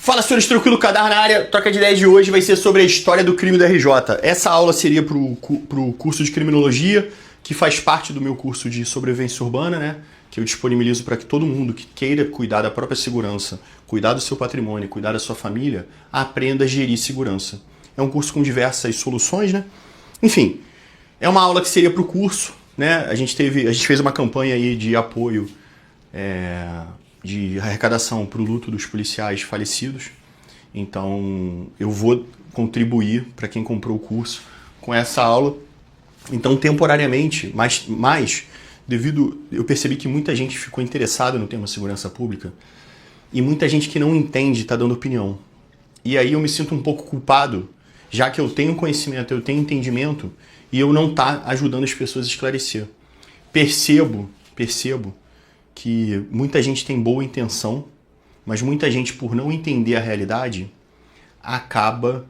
Fala, senhores, tranquilo, Kadar na área. Troca de ideia de hoje vai ser sobre a história do crime da RJ. Essa aula seria pro curso de criminologia, que faz parte do meu curso de sobrevivência urbana, né? Que eu disponibilizo para que todo mundo que queira cuidar da própria segurança, cuidar do seu patrimônio, cuidar da sua família, aprenda a gerir segurança. É um curso com diversas soluções, né? Enfim, é uma aula que seria pro curso, né? A gente fez uma campanha aí de apoio, de arrecadação para o luto dos policiais falecidos. Então eu vou contribuir para quem comprou o curso com essa aula. Então temporariamente, mas devido, eu percebi que muita gente ficou interessada no tema segurança pública e muita gente que não entende está dando opinião. E aí eu me sinto um pouco culpado, já que eu tenho conhecimento, eu tenho entendimento e eu não tá ajudando as pessoas a esclarecer. Percebo que muita gente tem boa intenção, mas muita gente, por não entender a realidade, acaba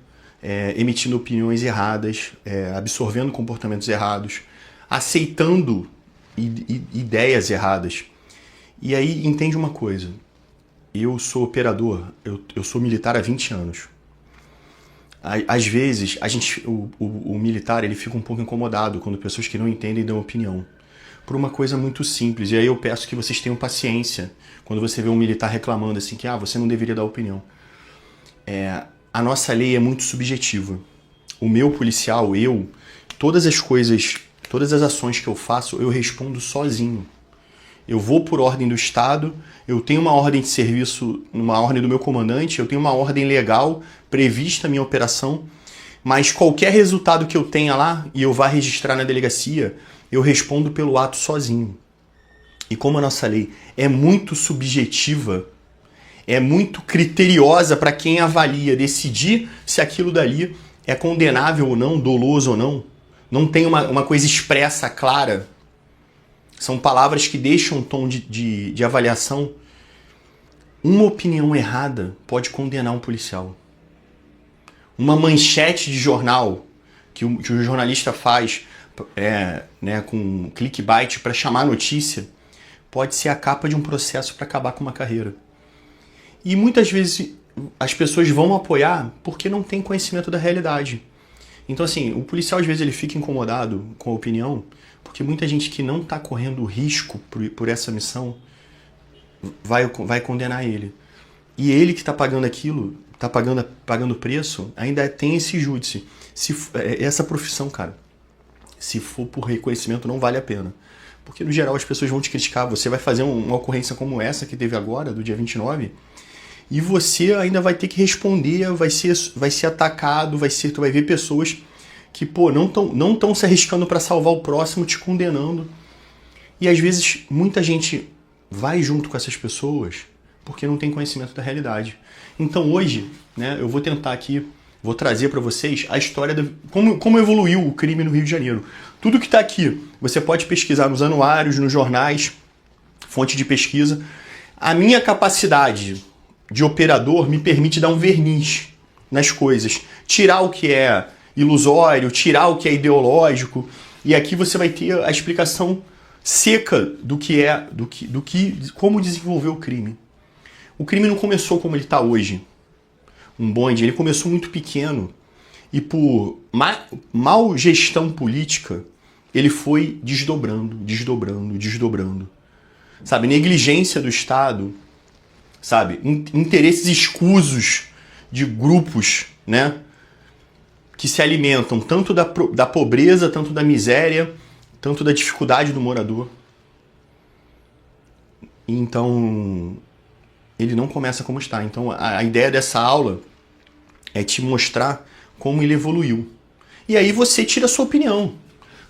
emitindo opiniões erradas, absorvendo comportamentos errados, aceitando ideias erradas. E aí entende uma coisa, eu sou operador, eu sou militar há 20 anos. Às vezes, o militar ele fica um pouco incomodado quando pessoas que não entendem dão opinião. Por uma coisa muito simples. E aí eu peço que vocês tenham paciência quando você vê um militar reclamando assim que você não deveria dar opinião. A nossa lei é muito subjetiva. O meu policial, todas as ações que eu faço, eu respondo sozinho. Eu vou por ordem do Estado, eu tenho uma ordem de serviço, uma ordem do meu comandante, eu tenho uma ordem legal prevista a minha operação, mas qualquer resultado que eu tenha lá e eu vá registrar na delegacia, eu respondo pelo ato sozinho. E como a nossa lei é muito subjetiva, é muito criteriosa para quem avalia, decidir se aquilo dali é condenável ou não, doloso ou não, não tem uma coisa expressa, clara. São palavras que deixam um tom de avaliação. Uma opinião errada pode condenar um policial. Uma manchete de jornal que o jornalista faz com clickbait para chamar a notícia, pode ser a capa de um processo para acabar com uma carreira. E muitas vezes as pessoas vão apoiar porque não tem conhecimento da realidade. Então assim, o policial às vezes ele fica incomodado com a opinião, porque muita gente que não está correndo risco por essa missão vai condenar ele. E ele que está pagando aquilo, está pagando o preço, ainda tem esse júdice. Essa profissão, cara, se for por reconhecimento, não vale a pena. Porque, no geral, as pessoas vão te criticar. Você vai fazer uma ocorrência como essa que teve agora, do dia 29, e você ainda vai ter que responder, vai ser atacado, tu vai ver pessoas que, não estão se arriscando para salvar o próximo, te condenando. E, às vezes, muita gente vai junto com essas pessoas porque não tem conhecimento da realidade. Então, hoje, né, eu vou tentar aqui, vou trazer para vocês a história de como evoluiu o crime no Rio de Janeiro. Tudo que está aqui, você pode pesquisar nos anuários, nos jornais, fonte de pesquisa. A minha capacidade de operador me permite dar um verniz nas coisas. Tirar o que é ilusório, tirar o que é ideológico. E aqui você vai ter a explicação seca como desenvolver o crime. O crime não começou como ele está hoje. Um bonde, ele começou muito pequeno e por mal gestão política, ele foi desdobrando. Sabe, negligência do Estado, sabe, interesses escusos de grupos, né, que se alimentam tanto da pobreza, tanto da miséria, tanto da dificuldade do morador. Então, ele não começa como está. Então, a ideia dessa aula é te mostrar como ele evoluiu. E aí você tira a sua opinião.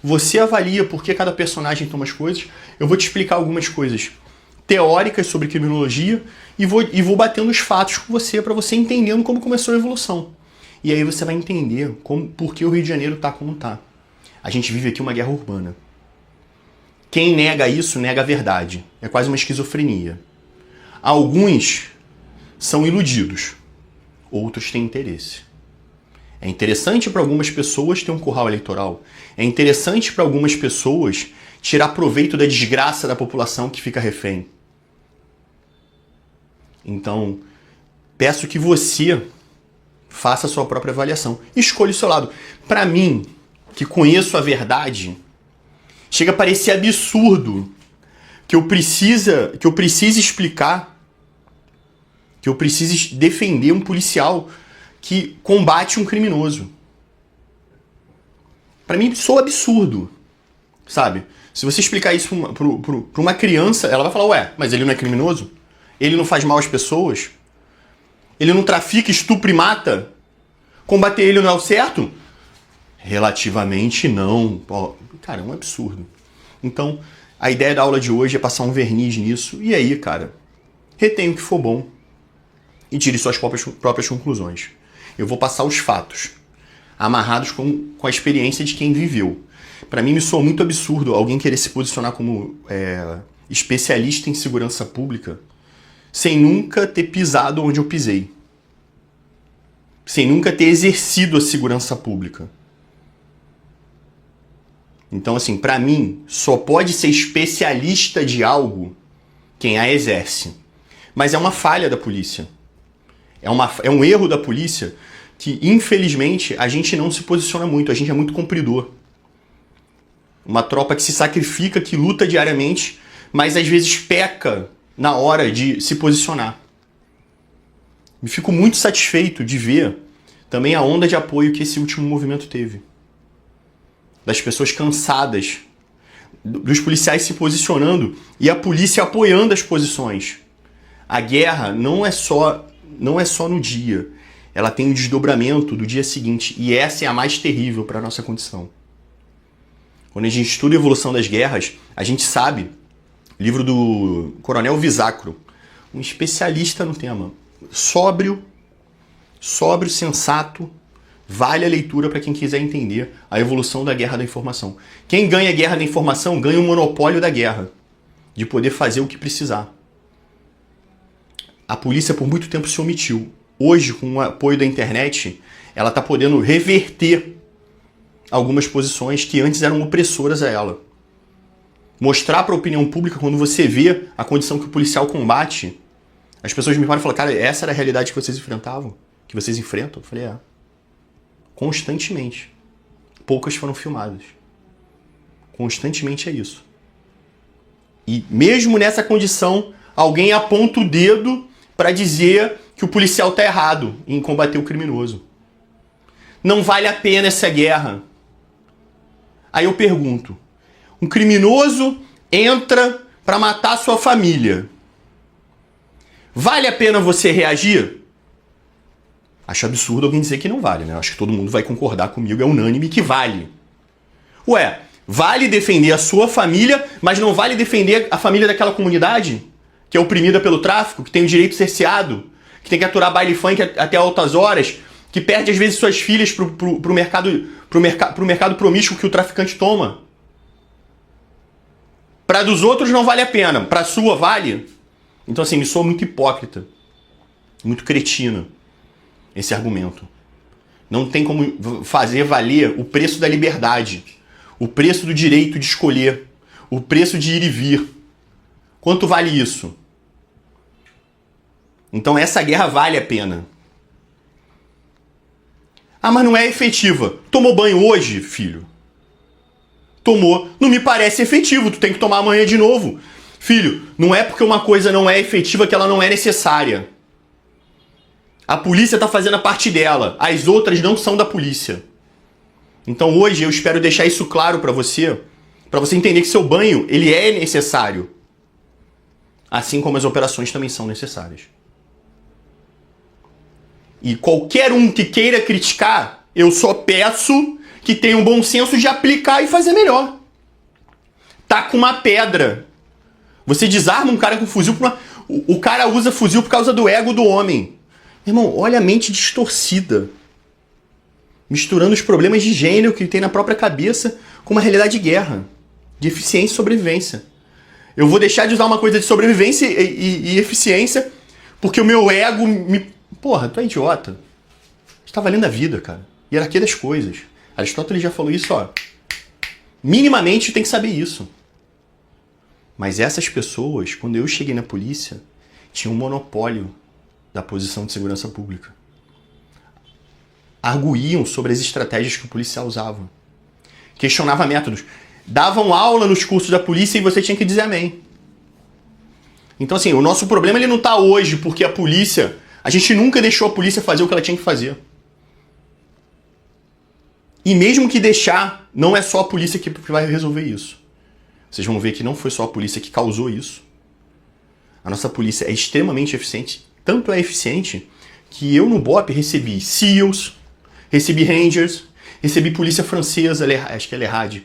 Você avalia por que cada personagem toma as coisas. Eu vou te explicar algumas coisas teóricas sobre criminologia e vou batendo os fatos com você para você entendendo como começou a evolução. E aí você vai entender por que o Rio de Janeiro está como está. A gente vive aqui uma guerra urbana. Quem nega isso, nega a verdade. É quase uma esquizofrenia. Alguns são iludidos, outros têm interesse. É interessante para algumas pessoas ter um curral eleitoral. É interessante para algumas pessoas tirar proveito da desgraça da população que fica refém. Então, peço que você faça a sua própria avaliação. Escolha o seu lado. Para mim, que conheço a verdade, chega a parecer absurdo que eu precise explicar, que eu precise defender um policial que combate um criminoso. Para mim, soa absurdo, sabe? Se você explicar isso para uma criança, ela vai falar, ué, mas ele não é criminoso? Ele não faz mal às pessoas? Ele não trafica, estupra e mata? Combater ele não é o certo? Relativamente não. Cara, é um absurdo. Então, a ideia da aula de hoje é passar um verniz nisso. E aí, cara, retenha o que for bom e tire suas próprias conclusões. Eu vou passar os fatos, amarrados com a experiência de quem viveu. Para mim, me soa muito absurdo alguém querer se posicionar como especialista em segurança pública sem nunca ter pisado onde eu pisei. Sem nunca ter exercido a segurança pública. Então, assim, para mim, só pode ser especialista de quem a exerce. Mas é uma falha da polícia. É um erro da polícia que, infelizmente, a gente não se posiciona muito. A gente é muito cumpridor. Uma tropa que se sacrifica, que luta diariamente, mas às vezes peca na hora de se posicionar. Me fico muito satisfeito de ver também a onda de apoio que esse último movimento teve. Das pessoas cansadas, dos policiais se posicionando e a polícia apoiando as posições. A guerra não é só no dia. Ela tem um desdobramento do dia seguinte. E essa é a mais terrível para a nossa condição. Quando a gente estuda a evolução das guerras, a gente sabe, livro do Coronel Visacro, um especialista no tema, sóbrio, sensato, vale a leitura para quem quiser entender a evolução da guerra da informação. Quem ganha a guerra da informação ganha o monopólio da guerra, de poder fazer o que precisar. A polícia por muito tempo se omitiu. Hoje, com o apoio da internet, ela está podendo reverter algumas posições que antes eram opressoras a ela. Mostrar para a opinião pública, quando você vê a condição que o policial combate, as pessoas me param e falam, cara, essa era a realidade que vocês enfrentavam? Que vocês enfrentam? Eu falei, constantemente. Poucas foram filmadas. Constantemente é isso. E mesmo nessa condição, alguém aponta o dedo para dizer que o policial está errado em combater o criminoso. Não vale a pena essa guerra. Aí eu pergunto, um criminoso entra para matar sua família. Vale a pena você reagir? Acho absurdo alguém dizer que não vale, né? Acho que todo mundo vai concordar comigo, é unânime que vale. Ué, vale defender a sua família, mas não vale defender a família daquela comunidade que é oprimida pelo tráfico, que tem o direito cerceado, que tem que aturar baile funk até altas horas, que perde às vezes suas filhas pro mercado promíscuo que o traficante toma. Para dos outros não vale a pena, para sua vale? Então assim, me soa muito hipócrita, muito cretino esse argumento. Não tem como fazer valer o preço da liberdade, o preço do direito de escolher, o preço de ir e vir. Quanto vale isso? Então essa guerra vale a pena. Ah, mas não é efetiva. Tomou banho hoje, filho? Tomou. Não me parece efetivo, tu tem que tomar amanhã de novo. Filho, não é porque uma coisa não é efetiva que ela não é necessária. A polícia está fazendo a parte dela, as outras não são da polícia. Então hoje eu espero deixar isso claro para você entender que seu banho, ele é necessário. Assim como as operações também são necessárias. E qualquer um que queira criticar, eu só peço que tenha um bom senso de aplicar e fazer melhor. Tá com uma pedra. Você desarma um cara com fuzil, o cara usa fuzil por causa do ego do homem. Irmão, olha a mente distorcida. Misturando os problemas de gênero que tem na própria cabeça com uma realidade de guerra, de eficiência e sobrevivência. Eu vou deixar de usar uma coisa de sobrevivência e eficiência porque o meu ego me... Porra, tu é idiota. Está valendo a vida, cara. Hierarquia das coisas. Aristóteles já falou isso, ó. Minimamente tem que saber isso. Mas essas pessoas, quando eu cheguei na polícia, tinham um monopólio da posição de segurança pública. Arguíam sobre as estratégias que o policial usava. Questionava métodos. Davam aula nos cursos da polícia e você tinha que dizer amém. Então, assim, o nosso problema ele não está hoje porque a polícia... A gente nunca deixou a polícia fazer o que ela tinha que fazer. E mesmo que deixar, não é só a polícia que vai resolver isso. Vocês vão ver que não foi só a polícia que causou isso. A nossa polícia é extremamente eficiente. Tanto é eficiente que eu no BOPE recebi SEALs, recebi Rangers, recebi polícia francesa, acho que é LERAD.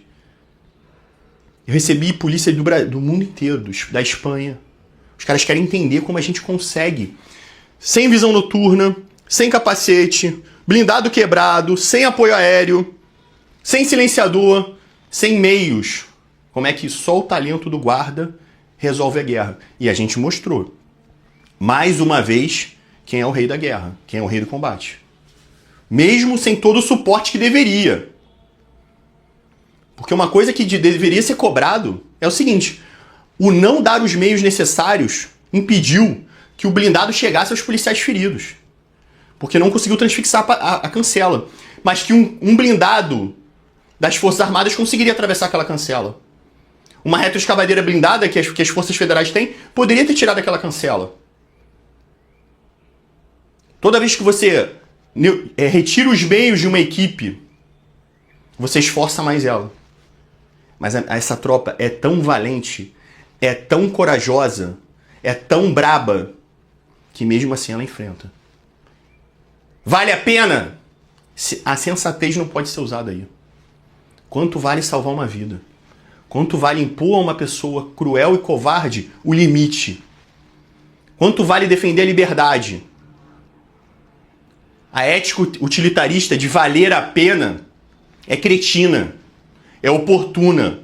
Eu recebi polícia do mundo inteiro, da Espanha. Os caras querem entender como a gente consegue, sem visão noturna, sem capacete, blindado quebrado, sem apoio aéreo, sem silenciador, sem meios. Como é que só o talento do guarda resolve a guerra? E a gente mostrou, mais uma vez, quem é o rei da guerra, quem é o rei do combate. Mesmo sem todo o suporte que deveria. Porque uma coisa que deveria ser cobrado é o seguinte: o não dar os meios necessários impediu que o blindado chegasse aos policiais feridos. Porque não conseguiu transfixar a cancela. Mas que um blindado das Forças Armadas conseguiria atravessar aquela cancela. Uma retroescavadeira blindada que as Forças Federais têm poderia ter tirado aquela cancela. Toda vez que você retira os meios de uma equipe, você esforça mais ela. Mas essa tropa é tão valente, é tão corajosa, é tão braba, que mesmo assim ela enfrenta. Vale a pena? A sensatez não pode ser usada aí. Quanto vale salvar uma vida? Quanto vale impor a uma pessoa cruel e covarde o limite? Quanto vale defender a liberdade? A ética utilitarista de valer a pena é cretina, é oportuna.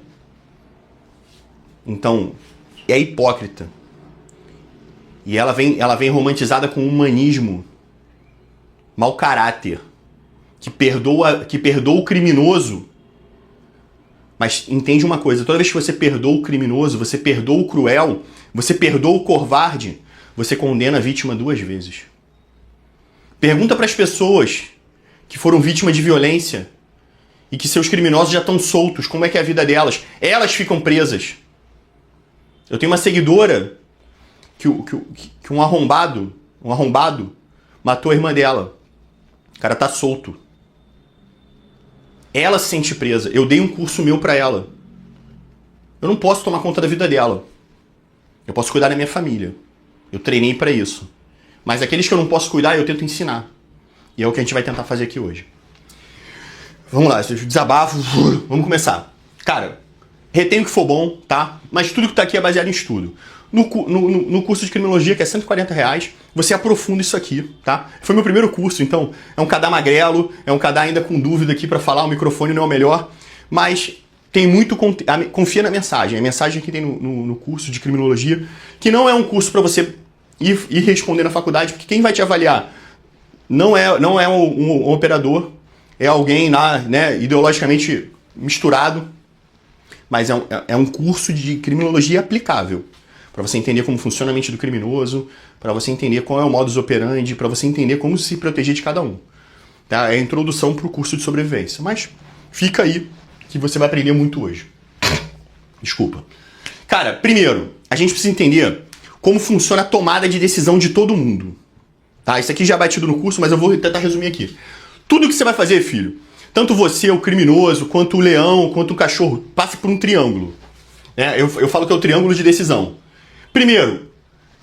Então, é hipócrita. E ela vem romantizada com humanismo, mau caráter, que perdoa o criminoso. Mas entende uma coisa: toda vez que você perdoa o criminoso, você perdoa o cruel, você perdoa o covarde, você condena a vítima 2 vezes. Pergunta para as pessoas que foram vítimas de violência e que seus criminosos já estão soltos, como é que é a vida delas? Elas ficam presas. Eu tenho uma seguidora que um arrombado matou a irmã dela. O cara tá solto. Ela se sente presa. Eu dei um curso meu pra ela. Eu não posso tomar conta da vida dela. Eu posso cuidar da minha família. Eu treinei pra isso. Mas aqueles que eu não posso cuidar, eu tento ensinar. E é o que a gente vai tentar fazer aqui hoje. Vamos lá, desabafo. Vamos começar. Cara, retém o que for bom, tá? Mas tudo que tá aqui é baseado em estudo. No curso de criminologia, que é R$140, você aprofunda isso aqui, tá? Foi meu primeiro curso, então é um cadá magrelo, é um cadá ainda com dúvida aqui pra falar, o microfone não é o melhor, mas tem muito... Confia na mensagem. A mensagem que tem no curso de criminologia, que não é um curso pra você ir responder na faculdade, porque quem vai te avaliar não é um operador, é alguém lá, né, ideologicamente misturado, mas é um curso de criminologia aplicável. Para você entender como funciona a mente do criminoso, para você entender qual é o modus operandi, para você entender como se proteger de cada um. Tá? É a introdução para o curso de sobrevivência. Mas fica aí, que você vai aprender muito hoje. Desculpa. Cara, primeiro, a gente precisa entender como funciona a tomada de decisão de todo mundo. Tá? Isso aqui já é batido no curso, mas eu vou tentar resumir aqui. Tudo que você vai fazer, filho, tanto você, o criminoso, quanto o leão, quanto o cachorro, passe por um triângulo. Eu falo que é o triângulo de decisão. Primeiro,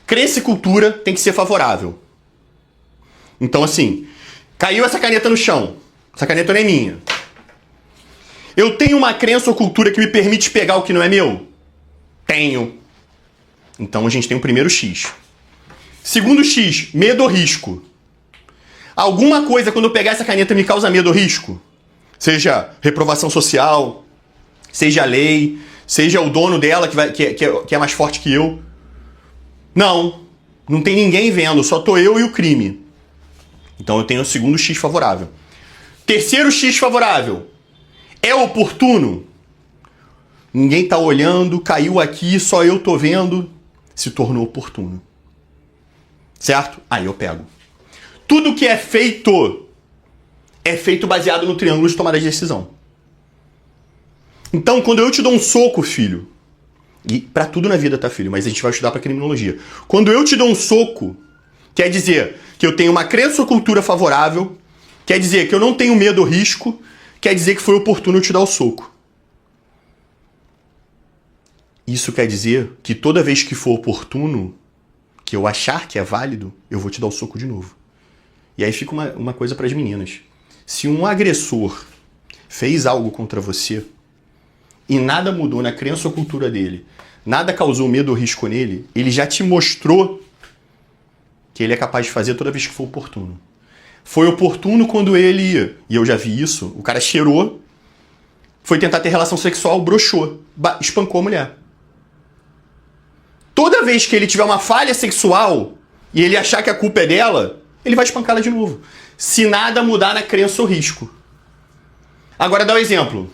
crença e cultura tem que ser favorável. Então, assim, caiu essa caneta no chão. Essa caneta não é minha. Eu tenho uma crença ou cultura que me permite pegar o que não é meu? Tenho. Então a gente tem o primeiro X. Segundo X, medo ou risco. Alguma coisa, quando eu pegar essa caneta, me causa medo ou risco? Seja reprovação social, seja lei, seja o dono dela que é mais forte que eu. Não tem ninguém vendo, só tô eu e o crime. Então eu tenho o segundo X favorável. Terceiro X favorável. É oportuno? Ninguém tá olhando, caiu aqui, só eu tô vendo. Se tornou oportuno. Certo? Aí eu pego. Tudo que é feito baseado no triângulo de tomada de decisão. Então, quando eu te dou um soco, filho, e pra tudo na vida, tá, filho? Mas a gente vai estudar pra criminologia. Quando eu te dou um soco, quer dizer que eu tenho uma crença ou cultura favorável, quer dizer que eu não tenho medo ou risco, quer dizer que foi oportuno eu te dar o soco. Isso quer dizer que toda vez que for oportuno, que eu achar que é válido, eu vou te dar o soco de novo. E aí fica uma coisa para as meninas. Se um agressor fez algo contra você e nada mudou na crença ou cultura dele, nada causou medo ou risco nele, ele já te mostrou que ele é capaz de fazer toda vez que for oportuno. Foi oportuno quando ele, e eu já vi isso, o cara cheirou, foi tentar ter relação sexual, broxou, espancou a mulher. Toda vez que ele tiver uma falha sexual e ele achar que a culpa é dela, ele vai espancá-la de novo. Se nada mudar na crença ou risco. Agora dá um exemplo.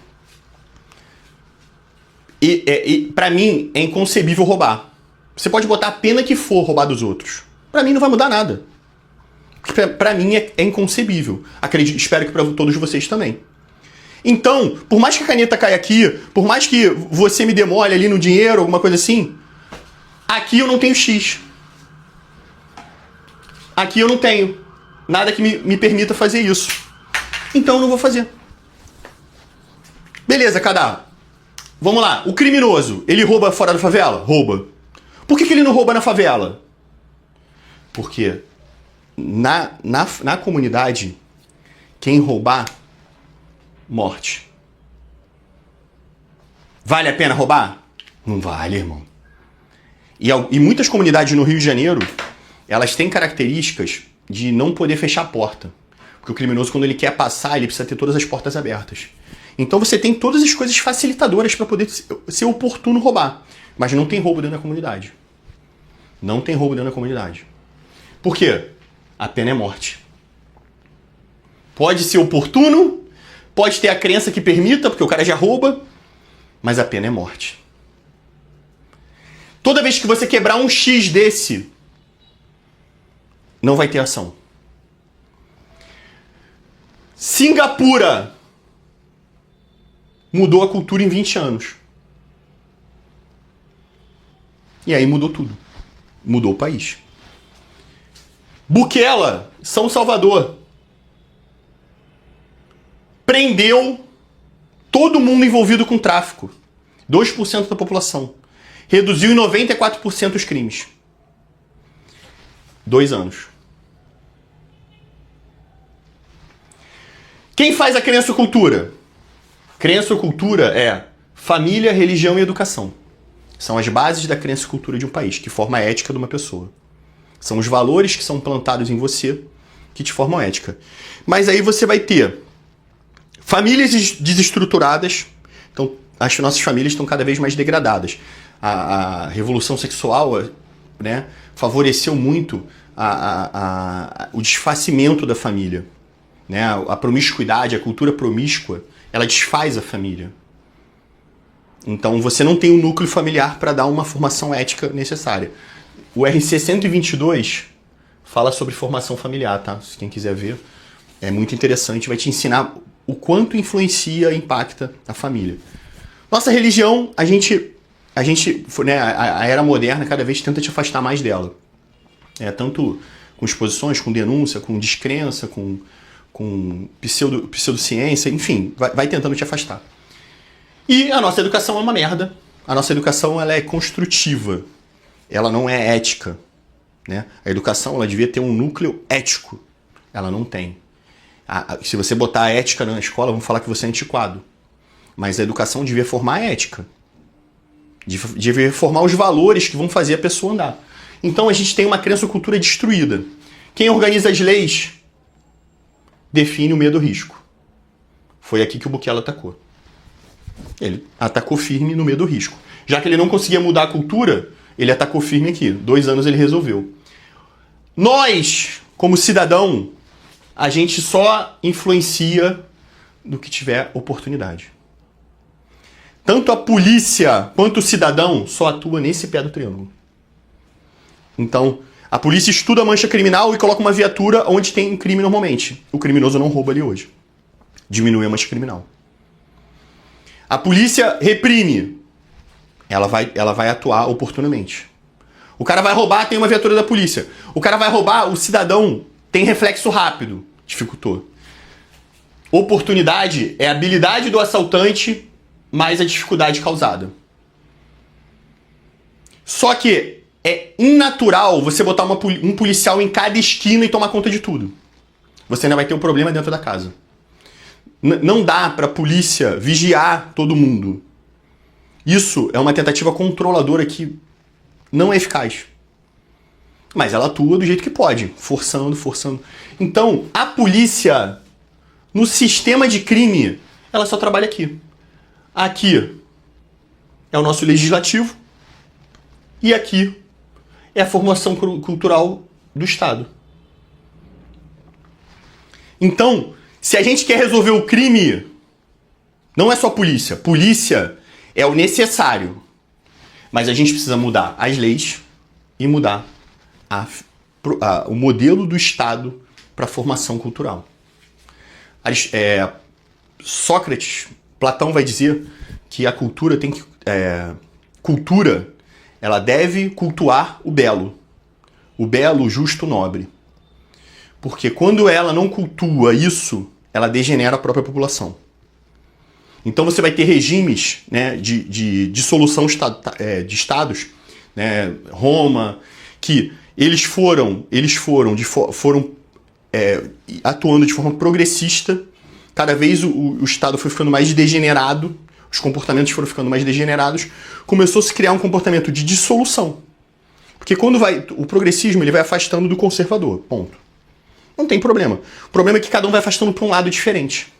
Pra mim, é inconcebível roubar. Você pode botar a pena que for roubar dos outros. Pra mim não vai mudar nada. Pra mim é inconcebível. Acredito, espero que pra todos vocês também. Então, por mais que a caneta caia aqui, por mais que você me demole ali no dinheiro, alguma coisa assim, aqui eu não tenho X. Aqui eu não tenho nada que me permita fazer isso. Então eu não vou fazer. Beleza, Cadá. Vamos lá. O criminoso, ele rouba fora da favela? Rouba. Por que ele não rouba na favela? Porque na comunidade, quem roubar, morte. Vale a pena roubar? Não vale, irmão. E muitas comunidades no Rio de Janeiro, elas têm características de não poder fechar a porta. Porque o criminoso, quando ele quer passar, ele precisa ter todas as portas abertas. Então você tem todas as coisas facilitadoras para poder ser oportuno roubar. Mas não tem roubo dentro da comunidade. Não tem roubo dentro da comunidade. Por quê? A pena é morte. Pode ser oportuno, pode ter a crença que permita, porque o cara já rouba, mas a pena é morte. Toda vez que você quebrar um X desse, não vai ter ação. Singapura mudou a cultura em 20 anos. E aí mudou tudo. Mudou o país. Bukele, São Salvador, prendeu todo mundo envolvido com tráfico. 2% da população. Reduziu em 94% os crimes. 2 anos. Quem faz a crença ou cultura? Crença ou cultura é família, religião e educação. São as bases da crença e cultura de um país, que forma a ética de uma pessoa. São os valores que são plantados em você que te formam a ética. Mas aí você vai ter famílias desestruturadas. Então, as nossas famílias estão cada vez mais degradadas. A revolução sexual, né, favoreceu muito o desfacimento da família. Né? A promiscuidade, a cultura promíscua, ela desfaz a família. Então você não tem um núcleo familiar para dar uma formação ética necessária. O RC 122 fala sobre formação familiar, tá? Se quem quiser ver, é muito interessante, vai te ensinar o quanto influencia e impacta a família. Nossa religião, a gente né, a era moderna cada vez tenta te afastar mais dela. Tanto com exposições, com denúncia, com descrença, com pseudociência, enfim, vai tentando te afastar. E a nossa educação é uma merda. A nossa educação ela é construtiva. Ela não é ética. Né? A educação ela devia ter um núcleo ético. Ela não tem. Se você botar a ética na escola, vão falar que você é antiquado. Mas a educação devia formar a ética. Devia formar os valores que vão fazer a pessoa andar. Então a gente tem uma crença ou cultura destruída. Quem organiza as leis define o medo e o risco. Foi aqui que o Bukele atacou. Ele atacou firme no medo e risco. Já que ele não conseguia mudar a cultura, ele atacou firme aqui. 2 anos ele resolveu. Nós, como cidadão, a gente só influencia no que tiver oportunidade. Tanto a polícia quanto o cidadão só atua nesse pé do triângulo. Então, A polícia estuda a mancha criminal e coloca uma viatura onde tem um crime normalmente. O criminoso não rouba ali hoje. Diminui a mancha criminal. A polícia reprime. Ela vai atuar oportunamente. O cara vai roubar, tem uma viatura da polícia. O cara vai roubar, o cidadão tem reflexo rápido. Dificultou. Oportunidade é a habilidade do assaltante mais a dificuldade causada. Só que é innatural você botar um policial em cada esquina e tomar conta de tudo. Você ainda vai ter um problema dentro da casa. Não dá pra polícia vigiar todo mundo. Isso é uma tentativa controladora que não é eficaz. Mas ela atua do jeito que pode, forçando. Então, a polícia, no sistema de crime, ela só trabalha aqui. Aqui é o nosso legislativo e aqui é a formação cultural do Estado. Então, se a gente quer resolver o crime, não é só polícia. Polícia é o necessário. Mas a gente precisa mudar as leis e mudar o modelo do Estado para a formação cultural. Sócrates, Platão vai dizer que a cultura tem que... cultura, ela deve cultuar o belo, o justo, o nobre. Porque quando ela não cultua isso, ela degenera a própria população. Então você vai ter regimes, né, de dissolução de estados, né, Roma, que eles foram atuando de forma progressista. Cada vez o Estado foi ficando mais degenerado, os comportamentos foram ficando mais degenerados, começou a se criar um comportamento de dissolução. Porque quando o progressismo ele vai afastando do conservador, ponto. Não tem problema. O problema é que cada um vai afastando para um lado diferente.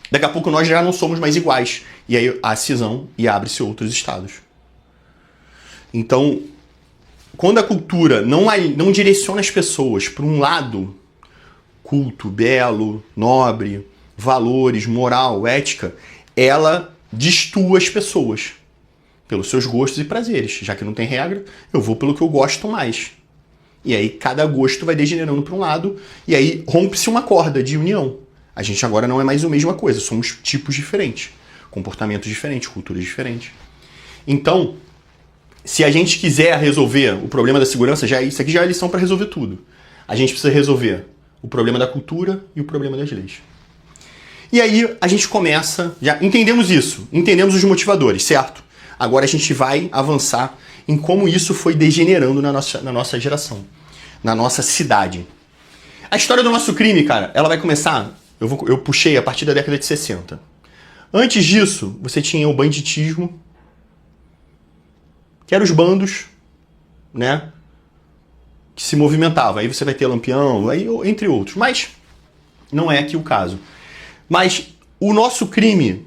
Daqui a pouco nós já não somos mais iguais. E aí há cisão e abre-se outros estados. Então, quando a cultura não direciona as pessoas para um lado culto, belo, nobre, valores, moral, ética, ela destua as pessoas pelos seus gostos e prazeres. Já que não tem regra, eu vou pelo que eu gosto mais. E aí cada gosto vai degenerando para um lado e aí rompe-se uma corda de união. A gente agora não é mais a mesma coisa, somos tipos diferentes, comportamentos diferentes, culturas diferentes. Então, se a gente quiser resolver o problema da segurança, isso aqui já é lição para resolver tudo. A gente precisa resolver o problema da cultura e o problema das leis. E aí a gente começa, já entendemos isso, entendemos os motivadores, certo? Agora a gente vai avançar em como isso foi degenerando na nossa geração, na nossa cidade. A história do nosso crime, cara, ela vai começar, eu puxei a partir da década de 60. Antes disso, você tinha o banditismo, que eram os bandos, né, que se movimentavam. Aí você vai ter Lampião, aí, entre outros. Mas não é aqui o caso. Mas o nosso crime,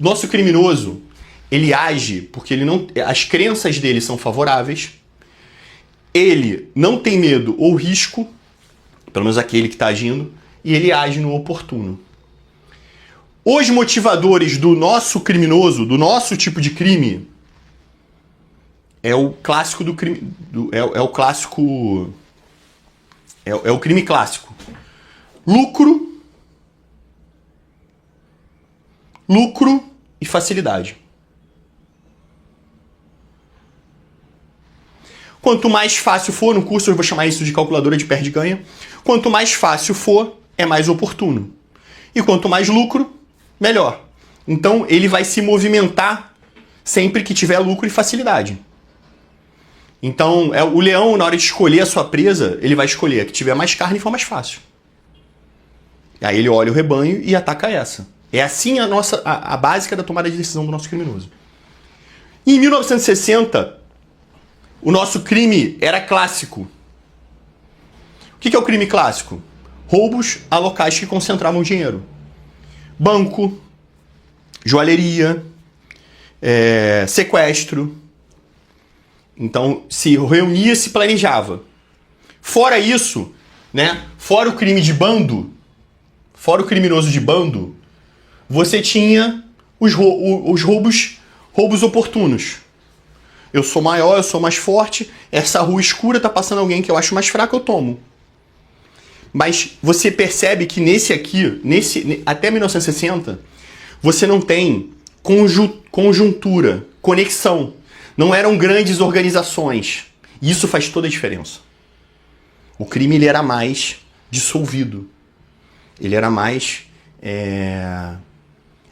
nosso criminoso, ele age porque as crenças dele são favoráveis, ele não tem medo ou risco, pelo menos aquele que está agindo, e ele age no oportuno. Os motivadores do nosso criminoso, do nosso tipo de crime, é o clássico do crime, é o crime clássico. Lucro e facilidade. Quanto mais fácil for, no curso eu vou chamar isso de calculadora de perde-ganha, quanto mais fácil for, é mais oportuno. E quanto mais lucro, melhor. Então ele vai se movimentar sempre que tiver lucro e facilidade. Então o leão, na hora de escolher a sua presa, ele vai escolher a que tiver mais carne e for mais fácil. Aí ele olha o rebanho e ataca essa. É assim a básica da tomada de decisão do nosso criminoso. Em 1960, o nosso crime era clássico. O que é o crime clássico? Roubos a locais que concentravam dinheiro. Banco, joalheria, sequestro. Então, se reunia, se planejava. Fora isso, né? Fora o crime de bando, fora o criminoso de bando, você tinha os roubos oportunos. eu sou maior, eu sou mais forte, essa rua escura tá passando alguém que eu acho mais fraco, eu tomo. Mas você percebe que até 1960, você não tem conjuntura, conexão. Não eram grandes organizações. E isso faz toda a diferença. O crime ele era mais dissolvido. Ele era mais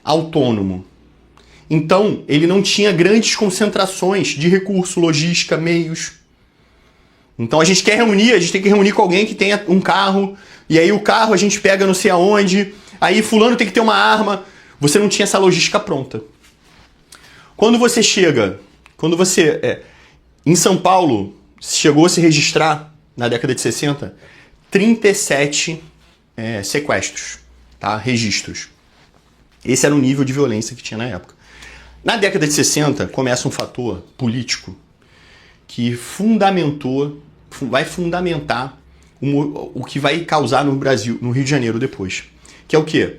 autônomo. Então, ele não tinha grandes concentrações de recurso, logística, meios. Então, a gente tem que reunir com alguém que tenha um carro, e aí o carro a gente pega não sei aonde, aí fulano tem que ter uma arma. Você não tinha essa logística pronta. Em São Paulo, chegou a se registrar, na década de 60, 37 sequestros, tá? Registros. Esse era o nível de violência que tinha na época. Na década de 60, começa um fator político que vai fundamentar o que vai causar no Brasil, no Rio de Janeiro depois. Que é o quê?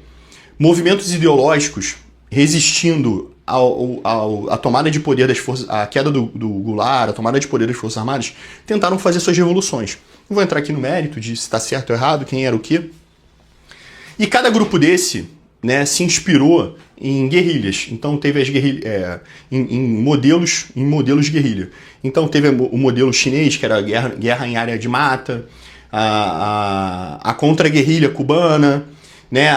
Movimentos ideológicos resistindo à tomada de poder das forças, à queda do Goulart, a tomada de poder das Forças Armadas, tentaram fazer suas revoluções. Não vou entrar aqui no mérito de se está certo ou errado, quem era o quê. E cada grupo desse, né, se inspirou em guerrilhas. Então teve as guerrilhas em modelos de guerrilha. Então teve o modelo chinês, que era a guerra em área de mata, a contra-guerrilha cubana, né,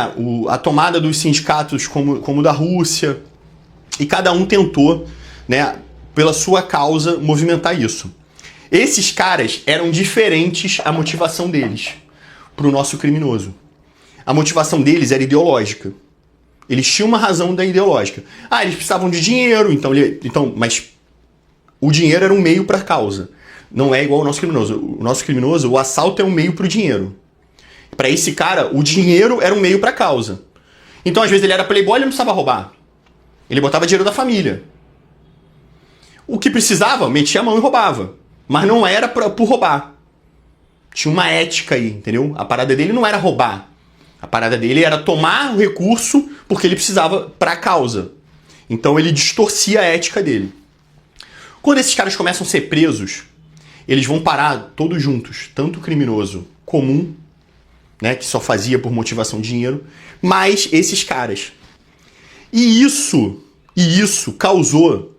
a tomada dos sindicatos como da Rússia. E cada um tentou, né, pela sua causa, movimentar isso. Esses caras eram diferentes a motivação deles para o nosso criminoso. A motivação deles era ideológica. Eles tinham uma razão ideológica. Eles precisavam de dinheiro, mas o dinheiro era um meio para a causa. Não é igual ao nosso criminoso. O nosso criminoso, o assalto é um meio para o dinheiro. Para esse cara, o dinheiro era um meio para a causa. Então, às vezes, ele era playboy e não precisava roubar. Ele botava dinheiro da família. O que precisava, metia a mão e roubava. Mas não era por roubar. Tinha uma ética aí, entendeu? A parada dele não era roubar. A parada dele era tomar o recurso porque ele precisava para a causa. Então ele distorcia a ética dele. Quando esses caras começam a ser presos, eles vão parar todos juntos. Tanto o criminoso comum, né, que só fazia por motivação de dinheiro, mais esses caras. E isso causou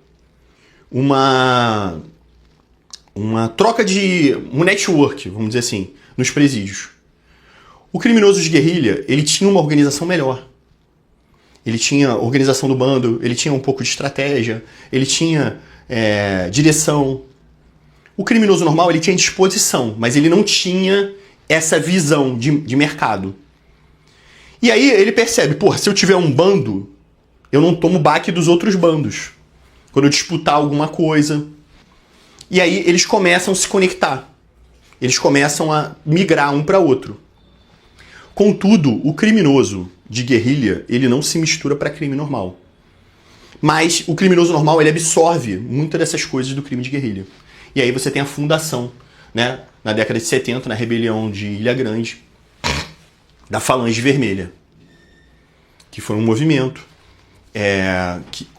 uma troca um network, vamos dizer assim, nos presídios. O criminoso de guerrilha, ele tinha uma organização melhor. Ele tinha organização do bando, ele tinha um pouco de estratégia, ele tinha direção. O criminoso normal, ele tinha disposição, mas ele não tinha essa visão de mercado. E aí ele percebe, se eu tiver um bando, eu não tomo baque dos outros bandos. Quando eu disputar alguma coisa. E aí eles começam a se conectar. Eles começam a migrar um para outro. Contudo, o criminoso de guerrilha, ele não se mistura para crime normal. Mas o criminoso normal, ele absorve muitas dessas coisas do crime de guerrilha. E aí você tem a fundação, né, na década de 70, na rebelião de Ilha Grande, da Falange Vermelha. Que foi um movimento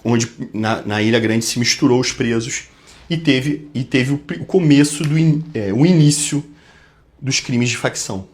onde na Ilha Grande se misturou os presos e teve o começo, o início dos crimes de facção.